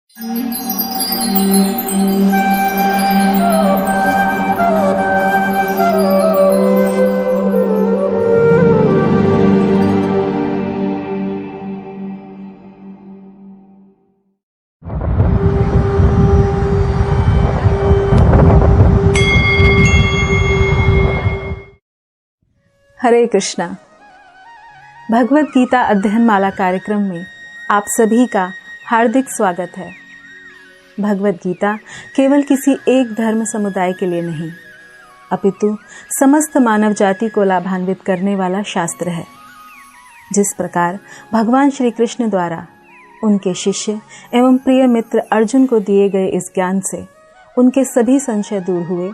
हरे कृष्णा। भगवत गीता अध्ययन माला कार्यक्रम में आप सभी का हार्दिक स्वागत है। भगवत गीता केवल किसी एक धर्म समुदाय के लिए नहीं, अपितु समस्त मानव जाति को लाभान्वित करने वाला शास्त्र है। जिस प्रकार भगवान श्री कृष्ण द्वारा उनके शिष्य एवं प्रिय मित्र अर्जुन को दिए गए इस ज्ञान से उनके सभी संशय दूर हुए,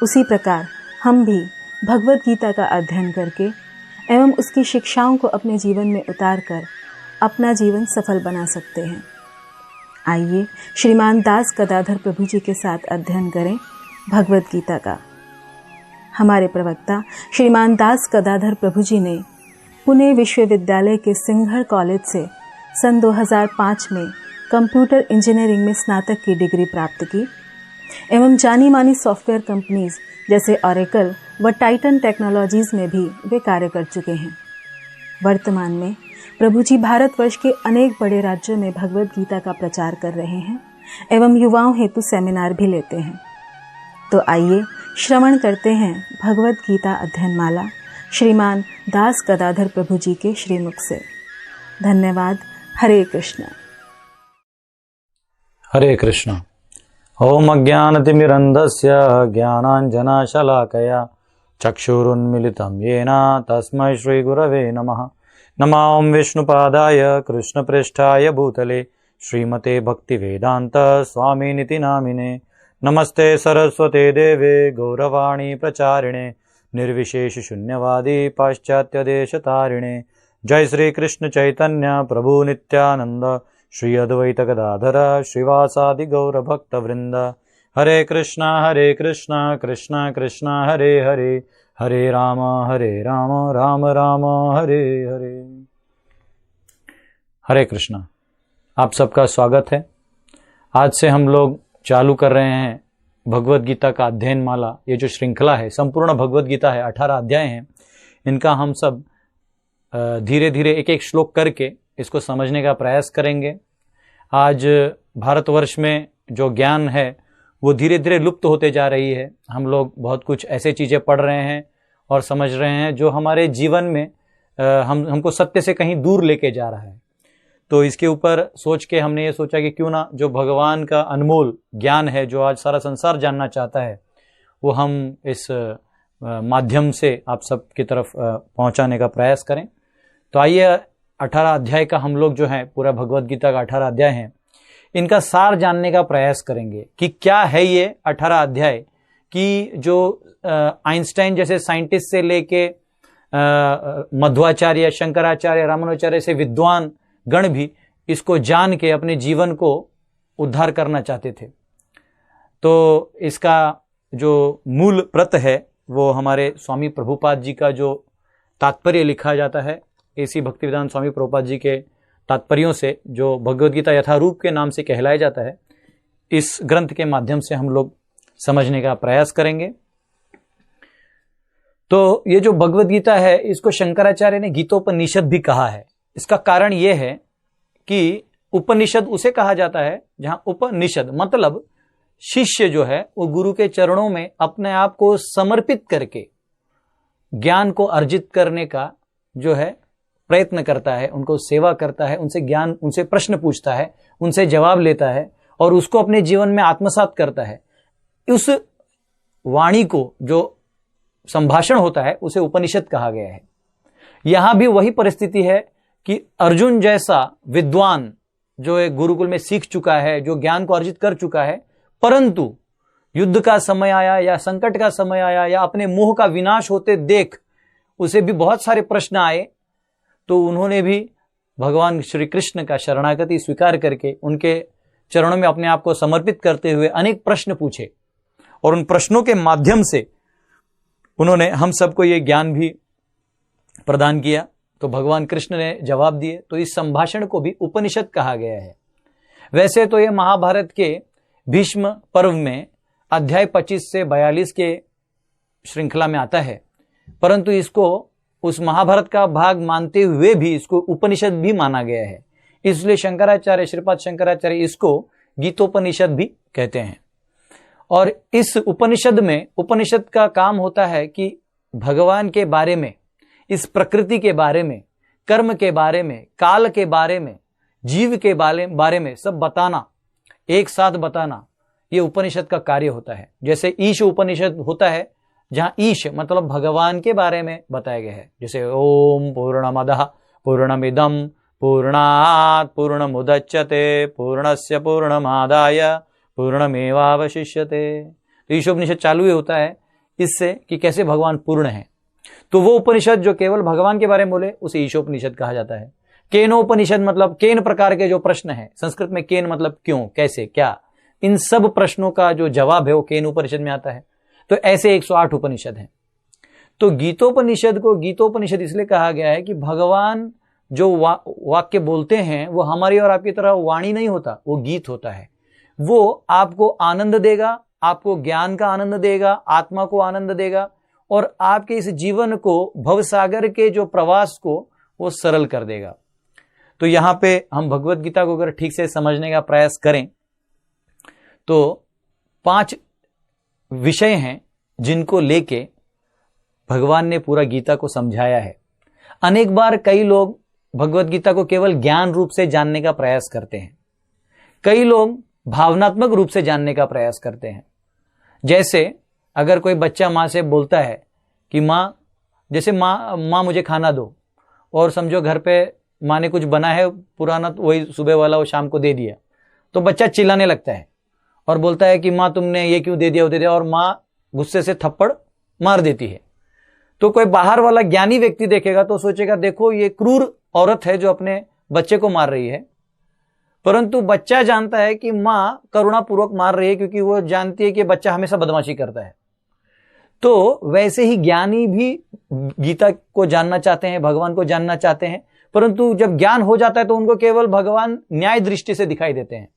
उसी प्रकार हम भी भगवत गीता का अध्ययन करके एवं उसकी शिक्षाओं को अपने जीवन में उतारकर अपना जीवन सफल बना सकते हैं। आइए श्रीमान दास गदाधर प्रभु जी के साथ अध्ययन करें भगवत गीता का। हमारे प्रवक्ता श्रीमान दास गदाधर प्रभु जी ने पुणे विश्वविद्यालय के सिंघर कॉलेज से सन 2005 में कंप्यूटर इंजीनियरिंग में स्नातक की डिग्री प्राप्त की एवं जानी मानी सॉफ्टवेयर कंपनीज जैसे ऑरेकल व टाइटन टेक्नोलॉजीज में भी वे कार्य कर चुके हैं। वर्तमान में प्रभु जी भारतवर्ष के अनेक बड़े राज्यों में भगवत गीता का प्रचार कर रहे हैं एवं युवाओं हेतु सेमिनार भी लेते हैं। तो आइए श्रवण करते हैं भगवत गीता अध्ययन माला श्रीमान दास गदाधर प्रभु जी के श्रीमुख से। धन्यवाद। हरे कृष्ण। हरे कृष्ण। ओम अज्ञानतिमिरन्धस्य ज्ञानाञ्जनशलाकया चक्षुरुन्मिलितं येन तस्मै श्रीगुरवे नमः। नमो ओं विष्णुपादाय कृष्णप्रेष्ठाय भूतले श्रीमते भक्तिवेदान्त स्वामिनिति नामिने। नमस्ते सरस्वते देवे गौरवाणी प्रचारिणे निर्विशेष शून्यवादी पाश्चात्यदेशतारिणे। जय श्री कृष्ण चैतन्य प्रभु नित्यानंद श्री अद्वैत गदाधर श्रीवासादि गौर भक्त वृंद। हरे कृष्णा कृष्णा कृष्णा हरे हरे, हरे राम राम राम हरे हरे। हरे कृष्णा। आप सबका स्वागत है। आज से हम लोग चालू कर रहे हैं भगवत गीता का अध्ययन माला। ये जो श्रृंखला है, संपूर्ण भगवत गीता है, 18 अध्याय हैं। इनका हम सब धीरे धीरे एक एक श्लोक करके इसको समझने का प्रयास करेंगे। आज भारतवर्ष में जो ज्ञान है वो धीरे धीरे लुप्त होते जा रही है। हम लोग बहुत कुछ ऐसे चीज़ें पढ़ रहे हैं और समझ रहे हैं जो हमारे जीवन में हमको सत्य से कहीं दूर लेके जा रहा है। तो इसके ऊपर सोच के हमने ये सोचा कि क्यों ना जो भगवान का अनमोल ज्ञान है, जो आज सारा संसार जानना चाहता है, वो हम इस माध्यम से आप सब की तरफ पहुंचाने का प्रयास करें। तो आइए 18 अध्याय का हम लोग जो है, पूरा भगवत गीता का 18 अध्याय हैं, इनका सार जानने का प्रयास करेंगे कि क्या है ये 18 अध्याय। कि जो आइंस्टाइन जैसे साइंटिस्ट से लेके मध्वाचार्य, शंकराचार्य, रामानुजाचार्य से विद्वान गण भी इसको जान के अपने जीवन को उद्धार करना चाहते थे। तो इसका जो मूल प्रत है वो हमारे स्वामी प्रभुपाद जी का जो तात्पर्य लिखा जाता है, ऐसी भक्तिवेदांत स्वामी प्रभुपाद जी के तात्पर्यों से जो भगवद गीता यथारूप के नाम से कहलाया जाता है, इस ग्रंथ के माध्यम से हम लोग समझने का प्रयास करेंगे। तो ये जो भगवद गीता है, इसको शंकराचार्य ने गीतोपनिषद भी कहा है। इसका कारण यह है कि उपनिषद उसे कहा जाता है जहां उपनिषद मतलब शिष्य जो है वो गुरु के चरणों में अपने आप को समर्पित करके ज्ञान को अर्जित करने का जो है प्रयत्न करता है, उनको सेवा करता है, उनसे ज्ञान, उनसे प्रश्न पूछता है, उनसे जवाब लेता है और उसको अपने जीवन में आत्मसात करता है। उस वाणी को, जो संभाषण होता है, उसे उपनिषद कहा गया है। यहां भी वही परिस्थिति है कि अर्जुन जैसा विद्वान जो एक गुरुकुल में सीख चुका है, जो ज्ञान को अर्जित कर चुका है, परंतु युद्ध का समय आया या संकट का समय आया या अपने मोह का विनाश होते देख उसे भी बहुत सारे प्रश्न आए, तो उन्होंने भी भगवान श्री कृष्ण का शरणागति स्वीकार करके उनके चरणों में अपने आप को समर्पित करते हुए अनेक प्रश्न पूछे और उन प्रश्नों के माध्यम से उन्होंने हम सबको ये ज्ञान भी प्रदान किया। तो भगवान कृष्ण ने जवाब दिए। तो इस संभाषण को भी उपनिषद कहा गया है। वैसे तो ये महाभारत के भीष्म पर्व में अध्याय 25 से 42 के श्रृंखला में आता है, परंतु इसको उस महाभारत का भाग मानते हुए भी इसको उपनिषद भी माना गया है। इसलिए शंकराचार्य, श्रीपाद शंकराचार्य इसको गीतोपनिषद भी कहते हैं। और इस उपनिषद में, उपनिषद का काम होता है कि भगवान के बारे में, इस प्रकृति के बारे में, कर्म के बारे में, काल के बारे में, जीव के बारे में सब बताना, एक साथ बताना, ये उपनिषद का कार्य होता है। जैसे ईश उपनिषद होता है, जहां ईश मतलब भगवान के बारे में बताया गया है। जैसे ओम पूर्णमदः पूर्णमिदं पूर्णात् पूर्णमुदच्यते पूर्णस्य पूर्णमादाय पूर्णमेवावशिष्यते। तो ईशोपनिषद चालू ही होता है इससे कि कैसे भगवान पूर्ण है। तो वो उपनिषद जो केवल भगवान के बारे में बोले उसे ईशोपनिषद कहा जाता है। केनोपनिषद मतलब केन प्रकार के जो प्रश्न है, संस्कृत में केन मतलब क्यों, कैसे, क्या, इन सब प्रश्नों का जो जवाब है वो केन उपनिषद में आता है। तो ऐसे 108 उपनिषद हैं। तो गीतोपनिषद को गीतोपनिषद इसलिए कहा गया है कि भगवान जो वाक्य बोलते हैं वो हमारी और आपकी तरह वाणी नहीं होता, वो गीत होता है। वो आपको आनंद देगा, आपको ज्ञान का आनंद देगा, आत्मा को आनंद देगा और आपके इस जीवन को, भवसागर के जो प्रवास को वो सरल कर देगा। तो यहां पे हम भगवत गीता को अगर ठीक से समझने का प्रयास करें तो 5 विषय हैं जिनको लेके भगवान ने पूरा गीता को समझाया है। अनेक बार कई लोग भगवत गीता को केवल ज्ञान रूप से जानने का प्रयास करते हैं, कई लोग भावनात्मक रूप से जानने का प्रयास करते हैं। जैसे अगर कोई बच्चा माँ से बोलता है कि माँ, जैसे माँ मुझे खाना दो, और समझो घर पे माँ ने कुछ बना है पुराना, तो वही सुबह वाला वो शाम को दे दिया, तो बच्चा चिल्लाने लगता है और बोलता है कि माँ तुमने ये क्यों दे दिया, वो दे दिया, और माँ गुस्से से थप्पड़ मार देती है। तो कोई बाहर वाला ज्ञानी व्यक्ति देखेगा तो सोचेगा देखो ये क्रूर औरत है जो अपने बच्चे को मार रही है, परंतु बच्चा जानता है कि माँ करुणापूर्वक मार रही है क्योंकि वो जानती है कि बच्चा हमेशा बदमाशी करता है। तो वैसे ही ज्ञानी भी गीता को जानना चाहते हैं, भगवान को जानना चाहते हैं, परंतु जब ज्ञान हो जाता है तो उनको केवल भगवान न्याय दृष्टि से दिखाई देते हैं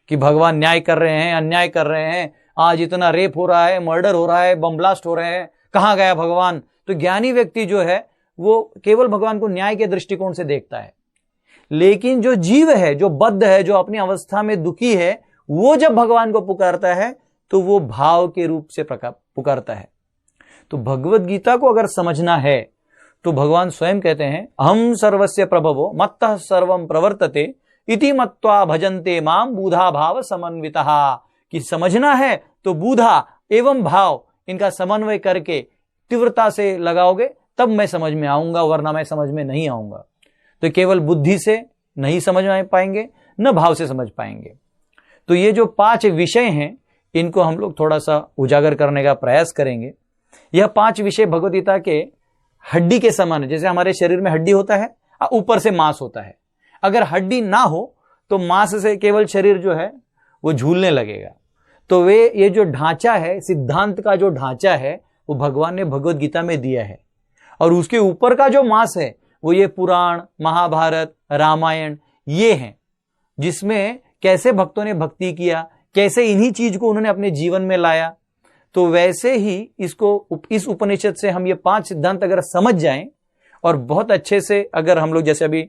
कि भगवान न्याय कर रहे हैं, अन्याय कर रहे हैं, आज इतना रेप हो रहा है, मर्डर हो रहा है, बम ब्लास्ट हो रहे हैं, कहां गया भगवान। तो ज्ञानी व्यक्ति जो है वो केवल भगवान को न्याय के दृष्टिकोण से देखता है। लेकिन जो जीव है, जो बद्ध है, जो अपनी अवस्था में दुखी है, वो जब भगवान को पुकारता है तो वो भाव के रूप से पुकारता है। तो भगवत गीता को अगर समझना है तो भगवान स्वयं कहते हैं अहम सर्वस्य प्रभवो मत्तः सर्वं प्रवर्तते इति मत्वा भजन्ते माम बूधा भाव समन्वितः। कि समझना है तो बूधा एवं भाव इनका समन्वय करके तीव्रता से लगाओगे तब मैं समझ में आऊंगा, वरना मैं समझ में नहीं आऊंगा। तो केवल बुद्धि से नहीं समझ में पाएंगे, न भाव से समझ पाएंगे। तो ये जो 5 विषय हैं इनको हम लोग थोड़ा सा उजागर करने का प्रयास करेंगे। यह 5 विषय भगवद गीता के हड्डी के समान है। जैसे हमारे शरीर में हड्डी होता है, ऊपर से मांस होता है। अगर हड्डी ना हो तो मांस से केवल शरीर जो है वो झूलने लगेगा। तो वे ये जो ढांचा है, सिद्धांत का जो ढांचा है, वो भगवान ने भगवद गीता में दिया है। और उसके ऊपर का जो मांस है वो ये पुराण, महाभारत, रामायण ये हैं, जिसमें कैसे भक्तों ने भक्ति किया, कैसे इन्हीं चीज को उन्होंने अपने जीवन में लाया। तो वैसे ही इसको, इस उपनिषद से हम ये 5 सिद्धांत अगर समझ जाएं और बहुत अच्छे से अगर हम लोग, जैसे अभी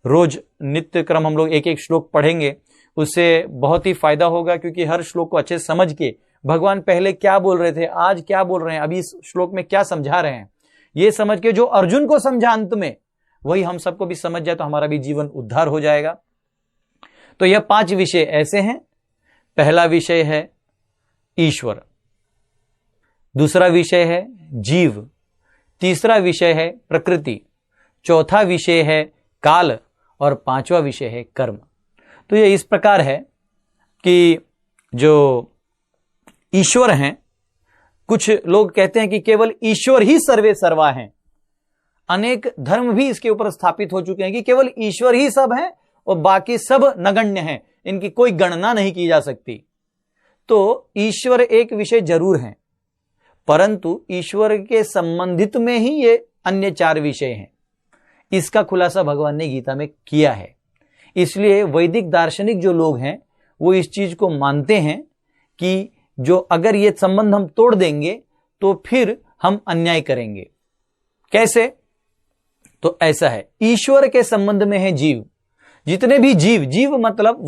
रोज नित्य क्रम हम लोग एक एक श्लोक पढ़ेंगे, उससे बहुत ही फायदा होगा। क्योंकि हर श्लोक को अच्छे से समझ के भगवान पहले क्या बोल रहे थे, आज क्या बोल रहे हैं, अभी इस श्लोक में क्या समझा रहे हैं, ये समझ के जो अर्जुन को समझा अंत में, वही हम सबको भी समझ जाए तो हमारा भी जीवन उद्धार हो जाएगा। तो यह 5 विषय ऐसे हैं। पहला विषय है ईश्वर, दूसरा विषय है जीव, तीसरा विषय है प्रकृति, चौथा विषय है काल और 5वां विषय है कर्म। तो ये इस प्रकार है कि जो ईश्वर हैं, कुछ लोग कहते हैं कि केवल ईश्वर ही सर्वे सर्वा हैं। अनेक धर्म भी इसके ऊपर स्थापित हो चुके हैं कि केवल ईश्वर ही सब हैं और बाकी सब नगण्य हैं, इनकी कोई गणना नहीं की जा सकती। तो ईश्वर एक विषय जरूर है, परंतु ईश्वर के संबंधित में ही ये अन्य 4 विषय हैं। इसका खुलासा भगवान ने गीता में किया है। इसलिए वैदिक दार्शनिक जो लोग हैं वो इस चीज को मानते हैं कि जो अगर ये संबंध हम तोड़ देंगे तो फिर हम अन्याय करेंगे। कैसे? तो ऐसा है, ईश्वर के संबंध में है जीव। जितने भी जीव मतलब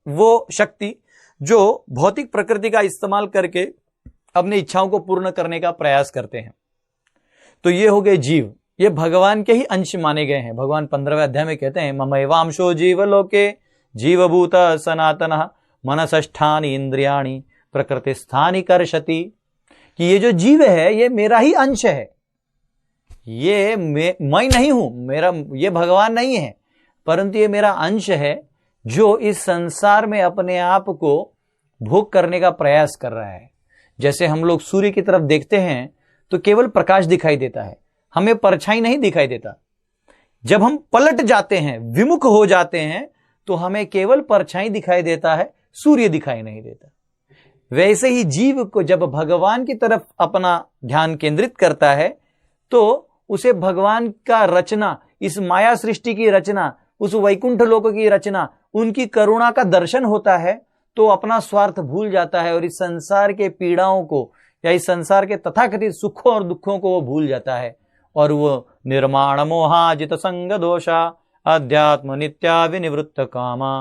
वो शक्ति जो भौतिक प्रकृति का इस्तेमाल करके अपनी इच्छाओं को पूर्ण करने का प्रयास करते हैं, तो ये हो गए जीव। ये भगवान के ही अंश माने गए हैं। भगवान 15वें अध्याय में कहते हैं, ममैवांशो जीवलोके जीवभूत सनातनः मनसष्ठानि इंद्रियाणि प्रकृतिस्थानि कर्षति, कि ये जो जीव है ये मेरा ही अंश है। ये मैं नहीं हूं, मेरा ये भगवान नहीं है, परंतु ये मेरा अंश है जो इस संसार में अपने आप को भोग करने का प्रयास कर रहा है। जैसे हम लोग सूर्य की तरफ देखते हैं तो केवल प्रकाश दिखाई देता है, हमें परछाई नहीं दिखाई देता। जब हम पलट जाते हैं, विमुख हो जाते हैं, तो हमें केवल परछाई दिखाई देता है, सूर्य दिखाई नहीं देता। वैसे ही जीव को जब भगवान की तरफ अपना ध्यान केंद्रित करता है तो उसे भगवान का रचना, इस माया सृष्टि की रचना, उस वैकुंठ लोक की रचना, उनकी करुणा का दर्शन होता है, तो अपना स्वार्थ भूल जाता है और इस संसार के पीड़ाओं को या इस संसार के तथाकथित सुखों और दुखों को वो भूल जाता है और वो निर्माण मोहाजित संग दोषा अध्यात्म नित्या विनिवृत्त कामा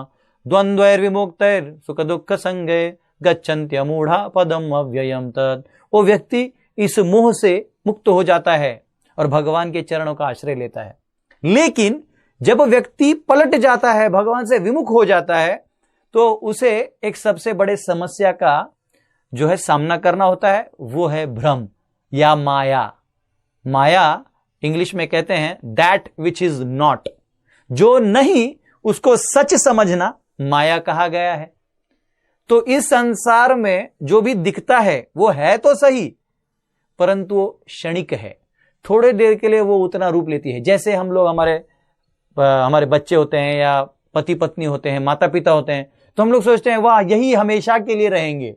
द्वंद्वैर्विमुक्तैर सुख दुख संगे गच्छन्त्य मूढ़ा पदम अव्ययम तत्। वो व्यक्ति इस मोह से मुक्त हो जाता है और भगवान के चरणों का आश्रय लेता है। लेकिन जब व्यक्ति पलट जाता है, भगवान से विमुख हो जाता है, तो उसे एक सबसे बड़े समस्या का जो है सामना करना होता है, वो है भ्रम या माया। माया इंग्लिश में कहते हैं दैट विच इज नॉट, जो नहीं उसको सच समझना माया कहा गया है। तो इस संसार में जो भी दिखता है वो है तो सही, परंतु वो क्षणिक है, थोड़े देर के लिए वो उतना रूप लेती है। जैसे हम लोग हमारे बच्चे होते हैं या पति पत्नी होते हैं, माता पिता होते हैं, तो हम लोग सोचते हैं वाह यही हमेशा के लिए रहेंगे,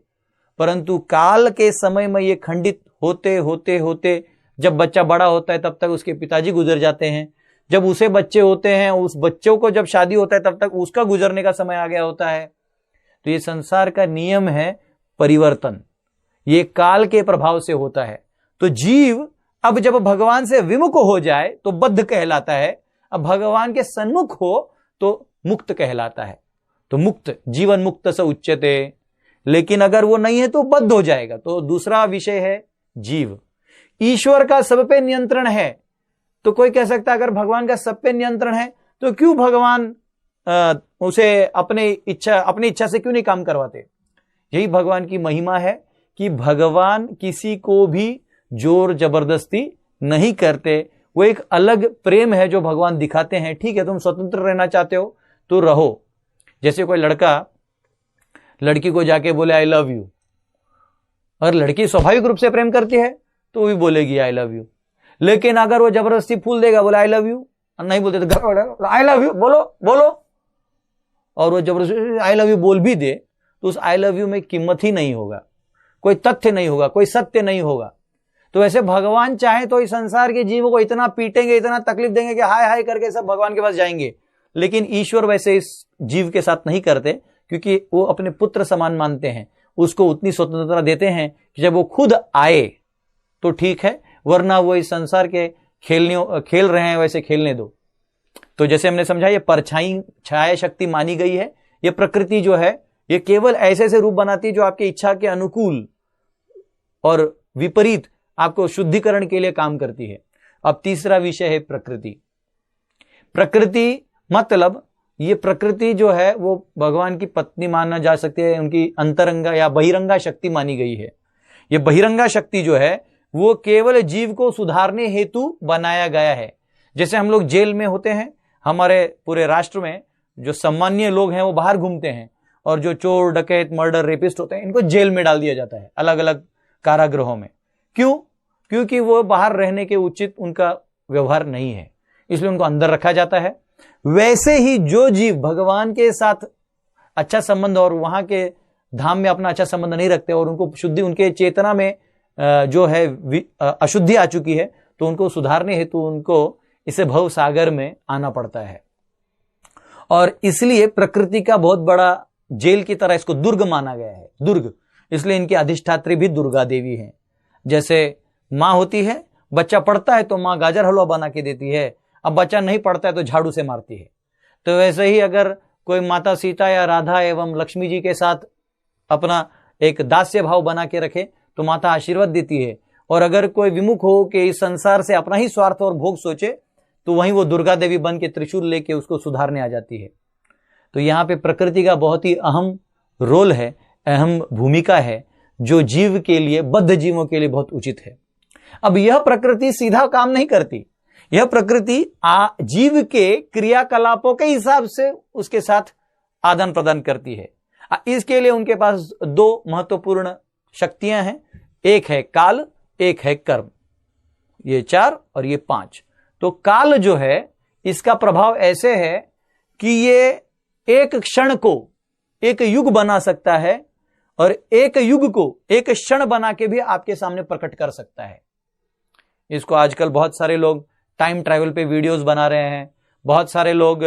परंतु काल के समय में ये खंडित होते होते होते जब बच्चा बड़ा होता है तब तक उसके पिताजी गुजर जाते हैं, जब उसे बच्चे होते हैं, उस बच्चों को जब शादी होता है तब तक उसका गुजरने का समय आ गया होता है। तो ये संसार का नियम है परिवर्तन, ये काल के प्रभाव से होता है। तो जीव अब जब भगवान से विमुख हो जाए तो बद्ध कहलाता है, अब भगवान के सन्मुख हो तो मुक्त कहलाता है। तो मुक्त, जीवन मुक्त स उच्यते, लेकिन अगर वो नहीं है तो बद्ध हो जाएगा। तो दूसरा विषय है जीव। ईश्वर का सब पे नियंत्रण है, तो कोई कह सकता है अगर भगवान का सब पे नियंत्रण है तो क्यों भगवान उसे अपनी इच्छा से क्यों नहीं काम करवाते? यही भगवान की महिमा है कि भगवान किसी को भी जोर जबरदस्ती नहीं करते। वो एक अलग प्रेम है जो भगवान दिखाते हैं। ठीक है, तुम स्वतंत्र रहना चाहते हो तो रहो। जैसे कोई लड़का लड़की को जाके बोले आई लव यू, और लड़की स्वाभाविक रूप से प्रेम करती है तो वो भी बोलेगी आई लव यू। लेकिन अगर वो जबरदस्ती फूल देगा, बोले आई लव यू, नहीं बोलते तो आई लव यू बोलो, और वो जबरदस्ती आई लव यू बोल भी दे तो उस आई लव यू में कीमत ही नहीं होगा, कोई तथ्य नहीं होगा, कोई सत्य नहीं होगा। तो वैसे भगवान चाहे तो इस संसार के जीवों को इतना पीटेंगे, इतना तकलीफ देंगे कि हाय हाय करके सब भगवान के पास जाएंगे। लेकिन ईश्वर वैसे इस जीव के साथ नहीं करते, क्योंकि वो अपने पुत्र समान मानते हैं, उसको उतनी स्वतंत्रता देते हैं कि जब वो खुद आए तो ठीक है, वरना वो इस संसार के खेल रहे हैं वैसे खेलने दो। तो जैसे हमने समझा, ये परछाई छाया शक्ति मानी गई है। ये प्रकृति जो है ये केवल ऐसे ऐसे रूप बनाती है जो आपकी इच्छा के अनुकूल और विपरीत आपको शुद्धिकरण के लिए काम करती है। अब तीसरा विषय है प्रकृति। प्रकृति मतलब ये प्रकृति जो है वो भगवान की पत्नी माना जा सकती है, उनकी अंतरंगा या बहिरंगा शक्ति मानी गई है। ये बहिरंगा शक्ति जो है वो केवल जीव को सुधारने हेतु बनाया गया है। जैसे हम लोग जेल में होते हैं, हमारे पूरे राष्ट्र में जो सम्मानीय लोग हैं वो बाहर घूमते हैं, और जो चोर डकैत मर्डर रेपिस्ट होते हैं इनको जेल में डाल दिया जाता है, अलग अलग कारागृहों में। क्यों? क्योंकि वो बाहर रहने के उचित उनका व्यवहार नहीं है, इसलिए उनको अंदर रखा जाता है। वैसे ही जो जीव भगवान के साथ अच्छा संबंध और वहां के धाम में अपना अच्छा संबंध नहीं रखते और उनको शुद्धि, उनके चेतना में जो है अशुद्धि आ चुकी है, तो उनको सुधारने हेतु उनको इसे भव सागर में आना पड़ता है। और इसलिए प्रकृति का बहुत बड़ा जेल की तरह इसको दुर्ग माना गया है, दुर्ग। इसलिए इनकी अधिष्ठात्री भी दुर्गा देवी हैं। जैसे माँ होती है, बच्चा पढ़ता है तो माँ गाजर हलवा बना के देती है, अब बच्चा नहीं पढ़ता है तो झाड़ू से मारती है। तो वैसे ही अगर कोई माता सीता या राधा एवं लक्ष्मी जी के साथ अपना एक दास्य भाव बना के रखे तो माता आशीर्वाद देती है, और अगर कोई विमुख हो कि इस संसार से अपना ही स्वार्थ और भोग सोचे तो वहीं वो दुर्गा देवी बन के त्रिशूल लेके उसको सुधारने आ जाती है। तो यहाँ पे प्रकृति का बहुत ही अहम रोल है, अहम भूमिका है, जो जीव के लिए, बद्ध जीवों के लिए बहुत उचित है। अब यह प्रकृति सीधा काम नहीं करती, यह प्रकृति जीव के क्रियाकलापों के हिसाब से उसके साथ आदान प्रदान करती है। इसके लिए उनके पास दो महत्वपूर्ण शक्तियां हैं, एक है काल, एक है कर्म। ये 4 और ये 5। तो काल जो है इसका प्रभाव ऐसे है कि ये एक क्षण को एक युग बना सकता है और एक युग को एक क्षण बना के भी आपके सामने प्रकट कर सकता है। इसको आजकल बहुत सारे लोग टाइम ट्रैवल पे वीडियोस बना रहे हैं, बहुत सारे लोग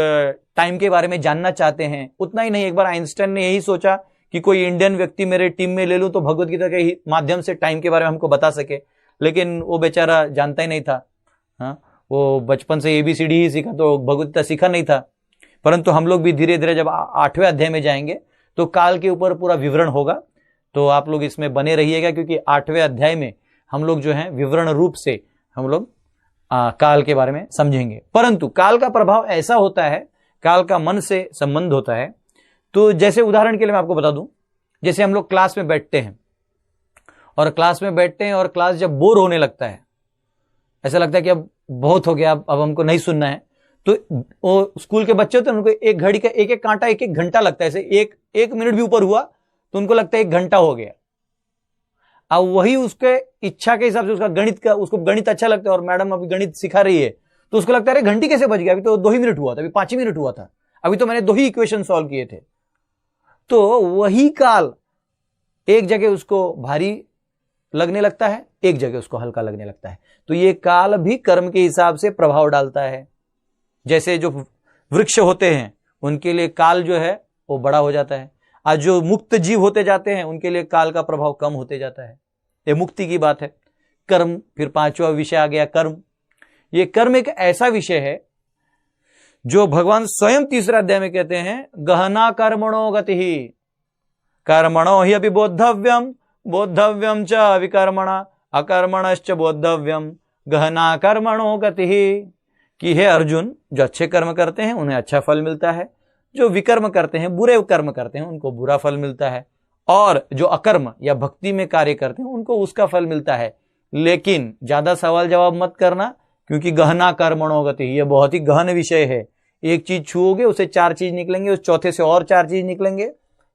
टाइम के बारे में जानना चाहते हैं। उतना ही नहीं, एक बार आइंस्टाइन ने यही सोचा कि कोई इंडियन व्यक्ति मेरे टीम में ले लूं तो भगवत गीता के माध्यम से टाइम के बारे में हमको बता सके, लेकिन वो बेचारा जानता ही नहीं था। हाँ, वो बचपन से ABCD ही सीखा, तो भगवत गीता सीखा नहीं था। परंतु हम लोग भी धीरे धीरे जब 8वें अध्याय में जाएंगे तो काल के ऊपर पूरा विवरण होगा, तो आप लोग इसमें बने रहिएगा, क्योंकि 8वें अध्याय में हम लोग जो है विवरण रूप से हम लोग काल के बारे में समझेंगे। परंतु काल का प्रभाव ऐसा होता है, काल का मन से संबंध होता है। तो जैसे उदाहरण के लिए मैं आपको बता दूं, जैसे हम लोग क्लास में बैठते हैं और क्लास जब बोर होने लगता है, ऐसा लगता है कि अब बहुत हो गया, अब हमको नहीं सुनना है, तो वो स्कूल के बच्चे होते हैं, उनको एक घड़ी का एक एक कांटा एक एक घंटा लगता है। ऐसे एक मिनट भी ऊपर हुआ तो उनको लगता है 1 घंटा हो गया। अब वही उसके इच्छा के हिसाब से उसको गणित अच्छा लगता है और मैडम अभी गणित सिखा रही है तो उसको लगता है अरे घंटी कैसे बज गया, अभी तो 2 ही मिनट हुआ था, अभी 5 ही मिनट हुआ था, अभी तो मैंने 2 ही इक्वेशन सॉल्व किए थे। तो वही काल एक जगह उसको भारी लगने लगता है, एक जगह उसको हल्का लगने लगता है। तो ये काल भी कर्म के हिसाब से प्रभाव डालता है। जैसे जो वृक्ष होते हैं उनके लिए काल जो है वो बड़ा हो जाता है, आज जो मुक्त जीव होते जाते हैं उनके लिए काल का प्रभाव कम होते जाता है। ये मुक्ति की बात है। कर्म, फिर 5वां विषय आ गया कर्म। ये कर्म एक ऐसा विषय है जो भगवान स्वयं 3रे अध्याय में कहते हैं, गहना कर्मणो गति ही, कर्मणो ही अभी बोद्धव्यम, बोद्धव्यम च विकर्मणा, अकर्मणश्च बोद्धव्यम, गहना कर्मणो गति ही। कि हे अर्जुन, जो अच्छे कर्म करते हैं उन्हें अच्छा फल मिलता है, जो विकर्म करते हैं, बुरे कर्म करते हैं, उनको बुरा फल मिलता है, और जो अकर्म या भक्ति में कार्य करते हैं उनको उसका फल मिलता है। लेकिन ज्यादा सवाल जवाब मत करना, क्योंकि गहना कर्मणो गति, ये बहुत ही गहन विषय है। एक चीज छुओगे उसे 4 चीज निकलेंगे, उस चौथे से और 4 चीज निकलेंगे,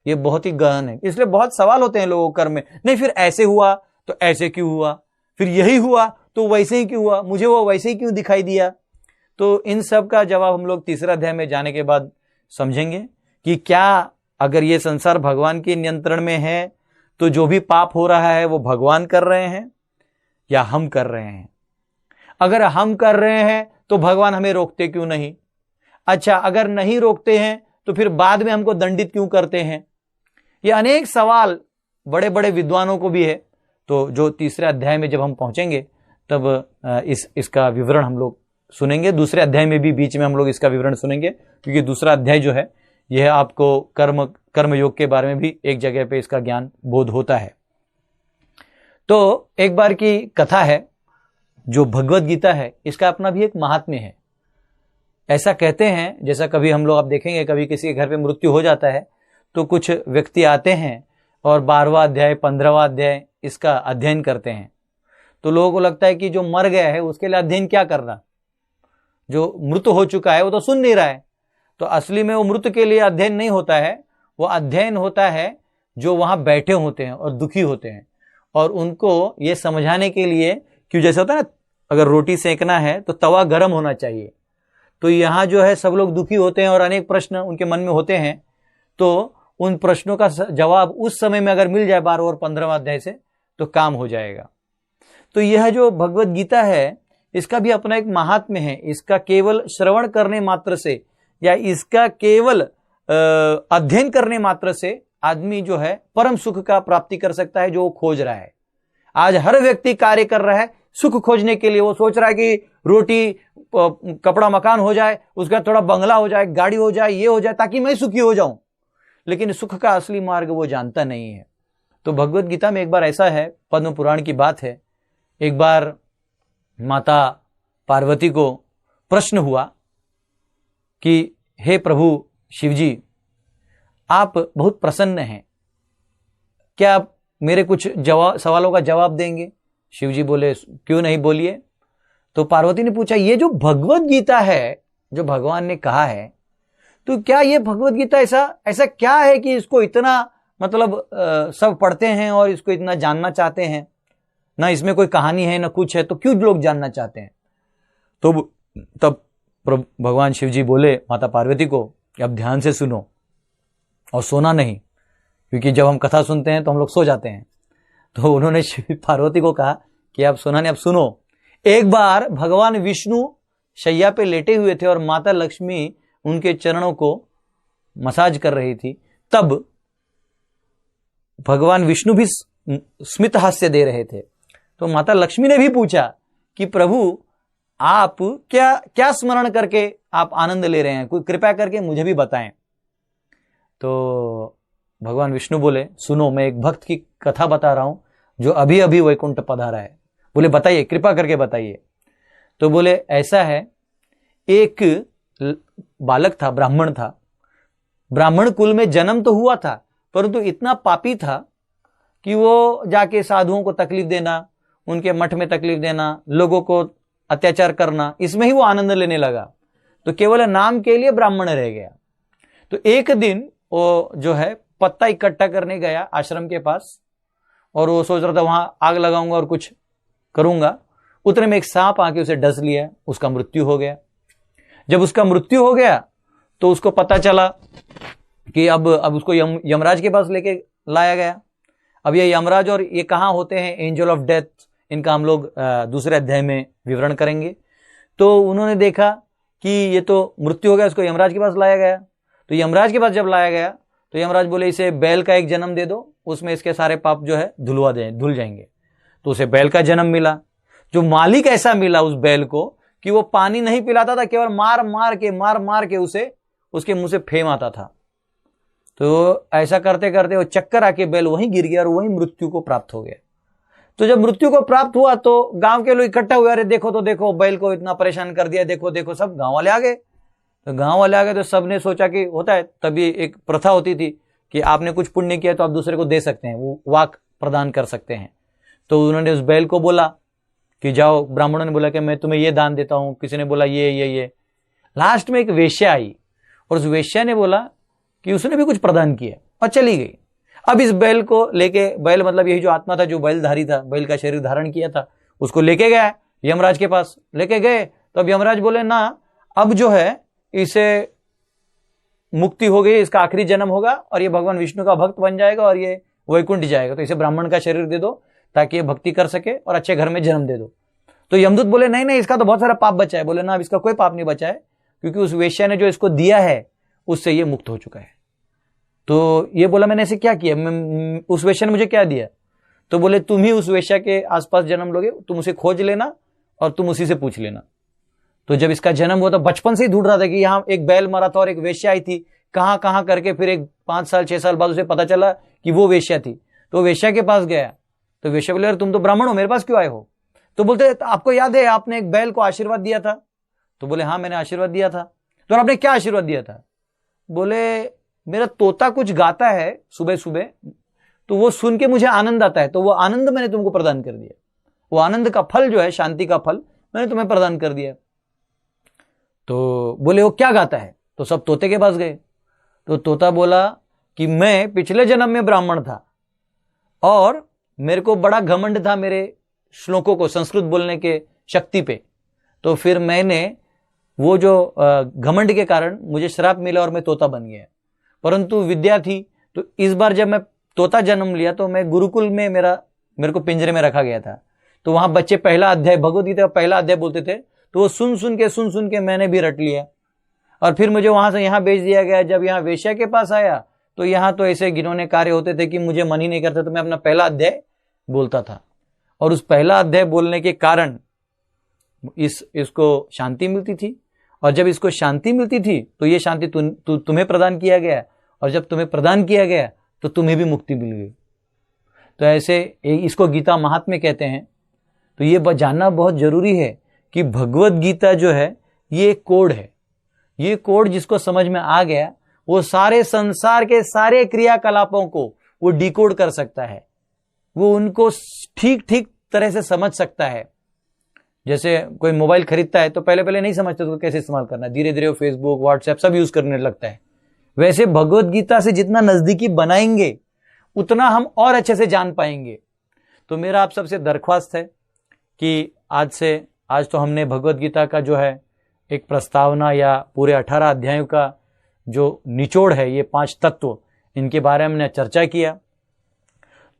ये बहुत ही गहन है। इसलिए बहुत सवाल होते हैं लोगों कर्म में, नहीं फिर ऐसे हुआ तो ऐसे क्यों हुआ, फिर यही हुआ तो वैसे ही क्यों हुआ, मुझे वो वैसे ही क्यों दिखाई दिया। तो इन सब का जवाब हम लोग 3रे अध्याय में जाने के बाद समझेंगे कि क्या अगर ये संसार भगवान के नियंत्रण में है तो जो भी पाप हो रहा है वो भगवान कर रहे हैं या हम कर रहे हैं। अगर हम कर रहे हैं तो भगवान हमें रोकते क्यों नहीं। अच्छा, अगर नहीं रोकते हैं तो फिर बाद में हमको दंडित क्यों करते हैं। ये अनेक सवाल बड़े बड़े विद्वानों को भी है। तो जो 3रे अध्याय में जब हम पहुंचेंगे तब इसका विवरण हम लोग सुनेंगे। 2रे अध्याय में भी बीच में हम लोग इसका विवरण सुनेंगे, क्योंकि 2रा अध्याय जो है यह आपको कर्म योग के बारे में भी एक जगह पे इसका ज्ञान बोध होता है। तो एक बार की कथा है, जो भगवत गीता है इसका अपना भी एक महात्म्य है। ऐसा कहते हैं, जैसा कभी हम लोग आप देखेंगे, कभी किसी के घर पे मृत्यु हो जाता है तो कुछ व्यक्ति आते हैं और 12वां अध्याय 15वां अध्याय इसका अध्ययन करते हैं। तो लोगों को लगता है कि जो मर गया है उसके लिए अध्ययन क्या करना, जो मृत हो चुका है वो तो सुन नहीं रहा है। तो असली में वो मृत के लिए अध्ययन नहीं होता है, वो अध्ययन होता है जो वहां बैठे होते हैं और दुखी होते हैं, और उनको ये समझाने के लिए, क्यों जैसे होता है ना, अगर रोटी सेकना है तो तवा गर्म होना चाहिए। तो यहाँ जो है सब लोग दुखी होते हैं और अनेक प्रश्न उनके मन में होते हैं, तो उन प्रश्नों का जवाब उस समय में अगर मिल जाए 12 और 15वां अध्याय से तो काम हो जाएगा। तो यह जो भगवत गीता है इसका भी अपना एक महात्म्य है। इसका केवल श्रवण करने मात्र से या इसका केवल अध्ययन करने मात्र से आदमी जो है परम सुख का प्राप्ति कर सकता है जो वो खोज रहा है। आज हर व्यक्ति कार्य कर रहा है सुख खोजने के लिए। वो सोच रहा है कि रोटी कपड़ा मकान हो जाए, उसके बाद थोड़ा बंगला हो जाए, गाड़ी हो जाए, ये हो जाए ताकि मैं सुखी हो जाऊं, लेकिन सुख का असली मार्ग वो जानता नहीं है। तो भगवत गीता में एक बार ऐसा है, पद्म पुराण की बात है, एक बार माता पार्वती को प्रश्न हुआ कि हे प्रभु शिवजी, आप बहुत प्रसन्न हैं, क्या आप मेरे कुछ सवालों का जवाब देंगे? शिवजी बोले क्यों नहीं, बोलिए। तो पार्वती ने पूछा ये जो भगवत गीता है, जो भगवान ने कहा है, तो क्या ये भगवत गीता ऐसा क्या है कि इसको इतना मतलब सब पढ़ते हैं और इसको इतना जानना चाहते हैं? ना इसमें कोई कहानी है ना कुछ है, तो क्यों लोग जानना चाहते हैं? तो तब भगवान शिवजी बोले माता पार्वती को कि अब ध्यान से सुनो और सोना नहीं, क्योंकि जब हम कथा सुनते हैं तो हम लोग सो जाते हैं। तो उन्होंने पार्वती को कहा कि आप सोना नहीं, अब सुनो। एक बार भगवान विष्णु शैया पे लेटे हुए थे और माता लक्ष्मी उनके चरणों को मसाज कर रही थी। तब भगवान विष्णु भी स्मित हास्य दे रहे थे। तो माता लक्ष्मी ने भी पूछा कि प्रभु आप क्या स्मरण करके आप आनंद ले रहे हैं, कोई कृपया करके मुझे भी बताएं। तो भगवान विष्णु बोले सुनो, मैं एक भक्त की कथा बता रहा हूं जो अभी अभी वैकुंठ पधारा है। बोले बताइए, कृपा करके बताइए। तो बोले ऐसा है, एक बालक था, ब्राह्मण था, ब्राह्मण कुल में जन्म तो हुआ था, परंतु इतना पापी था कि वो जाके साधुओं को तकलीफ देना, उनके मठ में तकलीफ देना, लोगों को अत्याचार करना, इसमें ही वो आनंद लेने लगा। तो केवल नाम के लिए ब्राह्मण रह गया। तो एक दिन वो जो है पत्ता इकट्ठा करने गया आश्रम के पास, और वो सोच रहा था वहां आग लगाऊंगा और कुछ करूंगा। उतने में एक सांप आके उसे डस लिया, उसका मृत्यु हो गया। जब उसका मृत्यु हो गया तो उसको पता चला कि अब उसको यमराज के पास लेके लाया गया। अब ये यमराज और ये कहाँ होते हैं, एंजल ऑफ डेथ, इनका हम लोग दूसरे अध्याय में विवरण करेंगे। तो उन्होंने देखा कि ये तो मृत्यु हो गया, इसको यमराज के पास लाया गया। तो यमराज के पास जब लाया गया तो यमराज बोले इसे बैल का एक जन्म दे दो, उसमें इसके सारे पाप जो है धुल जाएंगे। तो उसे बैल का जन्म मिला। जो मालिक ऐसा मिला उस बैल को कि वो पानी नहीं पिलाता था, केवल मार मार के उसे उसके मुंह से फेम आता था। तो ऐसा करते करते वो चक्कर आके बैल वहीं गिर गया और वहीं मृत्यु को प्राप्त हो गया। तो जब मृत्यु को प्राप्त हुआ तो गांव के लोग इकट्ठा हुए, अरे देखो तो देखो, बैल को इतना परेशान कर दिया, देखो देखो, सब गांव वाले आ गए। तो गांव वाले आ गए तो सबने सोचा कि होता है, तभी एक प्रथा होती थी कि आपने कुछ पुण्य किया तो आप दूसरे को दे सकते हैं, वो वाक प्रदान कर सकते हैं। तो उन्होंने उस बैल को बोला कि जाओ, ब्राह्मणों ने बोला कि मैं तुम्हें ये दान देता हूं, किसी ने बोला ये। लास्ट में एक वेश्या आई और उस वेश्या ने बोला कि उसने भी कुछ प्रदान किया और चली गई। अब इस बैल को लेके, बैल मतलब यही जो आत्मा था जो बैलधारी था, बैल का शरीर धारण किया था, उसको लेके गया यमराज के पास। लेके गए तो अब यमराज बोले ना, अब जो है इसे मुक्ति हो गई, इसका आखिरी जन्म होगा और ये भगवान विष्णु का भक्त बन जाएगा और ये वैकुंठ जाएगा, तो इसे ब्राह्मण का शरीर दे दो ताकि ये भक्ति कर सके और अच्छे घर में जन्म दे दो। तो यमदूत बोले नहीं, इसका तो बहुत सारा पाप बचा है। बोले ना, अब इसका कोई पाप नहीं बचा है, क्योंकि उस वेश्या ने जो इसको दिया है उससे ये मुक्त हो चुका है। तो ये बोला मैंने ऐसे क्या किया, उस वेश्या ने मुझे क्या दिया? तो बोले तुम ही उस वेश्या के आसपास जन्म लोगे, तुम उसे खोज लेना और तुम उसी से पूछ लेना। तो जब इसका जन्म हुआ तो बचपन से ही ढूंढ रहा था कि यहाँ एक बैल मरा था और एक वेश्या आई थी, कहां करके फिर एक 5 साल 6 साल बाद उसे पता चला कि वो वेश्या थी। तो वेश्या के पास गया तो वेश्या बोले तुम तो ब्राह्मण हो, मेरे पास क्यों आए हो? तो बोलते आपको याद है आपने एक बैल को आशीर्वाद दिया था? तो बोले हाँ मैंने आशीर्वाद दिया था। तो आपने क्या आशीर्वाद दिया था? बोले मेरा तोता कुछ गाता है सुबह सुबह, तो वो सुन के मुझे आनंद आता है, तो वो आनंद मैंने तुमको प्रदान कर दिया। वो आनंद का फल जो है, शांति का फल, मैंने तुम्हें प्रदान कर दिया। तो बोले वो क्या गाता है? तो सब तोते के पास गए। तो तोता बोला कि मैं पिछले जन्म में ब्राह्मण था और मेरे को बड़ा घमंड था मेरे श्लोकों को, संस्कृत बोलने के शक्ति पे। तो फिर मैंने वो जो घमंड के कारण मुझे श्राप मिला और मैं तोता बन गया। परंतु विद्या थी, तो इस बार जब मैं तोता जन्म लिया तो मैं गुरुकुल में मेरे को पिंजरे में रखा गया था। तो वहां बच्चे पहला अध्याय, भगवद गीता का पहला अध्याय बोलते थे, तो वो सुन सुन के मैंने भी रट लिया। और फिर मुझे वहां से यहाँ भेज दिया गया। जब यहाँ वेश्या के पास आया तो यहाँ तो ऐसे घिनौने कार्य होते थे कि मुझे मन ही नहीं करता, तो मैं अपना पहला अध्याय बोलता था। और उस पहला अध्याय बोलने के कारण इसको शांति मिलती थी। और जब इसको शांति मिलती थी तो ये शांति तुम्हें प्रदान किया गया, और जब तुम्हें प्रदान किया गया तो तुम्हें भी मुक्ति मिल गई। तो ऐसे इसको गीता महात्म्य कहते हैं। तो ये जानना बहुत जरूरी है कि भगवत गीता जो है ये एक कोड है। ये कोड जिसको समझ में आ गया वो सारे संसार के सारे क्रियाकलापों को वो डिकोड कर सकता है, वो उनको ठीक ठीक तरह से समझ सकता है। जैसे कोई मोबाइल खरीदता है तो पहले नहीं समझता उसको कैसे इस्तेमाल करना, धीरे धीरे वो फेसबुक व्हाट्सएप सब यूज करने लगता है। वैसे भगवत गीता से जितना नजदीकी बनाएंगे उतना हम और अच्छे से जान पाएंगे। तो मेरा आप सबसे दरख्वास्त है कि आज तो हमने भगवत गीता का जो है एक प्रस्तावना या पूरे 18 अध्यायों का जो निचोड़ है, ये 5 तत्व, इनके बारे में हमने चर्चा किया।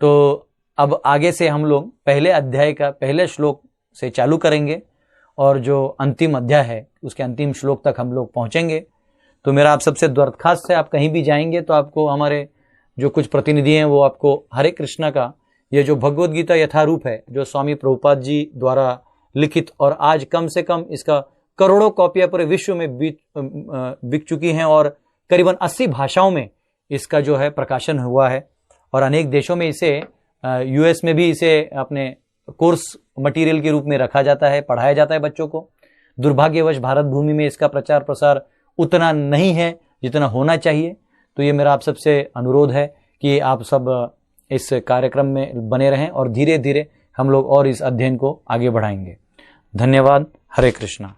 तो अब आगे से हम लोग पहले अध्याय का पहले श्लोक से चालू करेंगे और जो अंतिम अध्याय है उसके अंतिम श्लोक तक हम लोग पहुंचेंगे। तो मेरा आप सबसे दरख्वास्त है, आप कहीं भी जाएंगे तो आपको हमारे जो कुछ प्रतिनिधि हैं वो आपको हरे कृष्णा का ये जो भगवत गीता यथारूप है, जो स्वामी प्रभुपाद जी द्वारा लिखित, और आज कम से कम इसका करोड़ों कॉपियां पूरे विश्व में बिक चुकी हैं और करीबन 80 भाषाओं में इसका जो है प्रकाशन हुआ है। और अनेक देशों में इसे यूएस में भी इसे अपने कोर्स मटेरियल के रूप में रखा जाता है, पढ़ाया जाता है बच्चों को। दुर्भाग्यवश भारत भूमि में इसका प्रचार प्रसार उतना नहीं है जितना होना चाहिए। तो ये मेरा आप सबसे अनुरोध है कि आप सब इस कार्यक्रम में बने रहें और धीरे धीरे हम लोग और इस अध्ययन को आगे बढ़ाएंगे। धन्यवाद। हरे कृष्णा।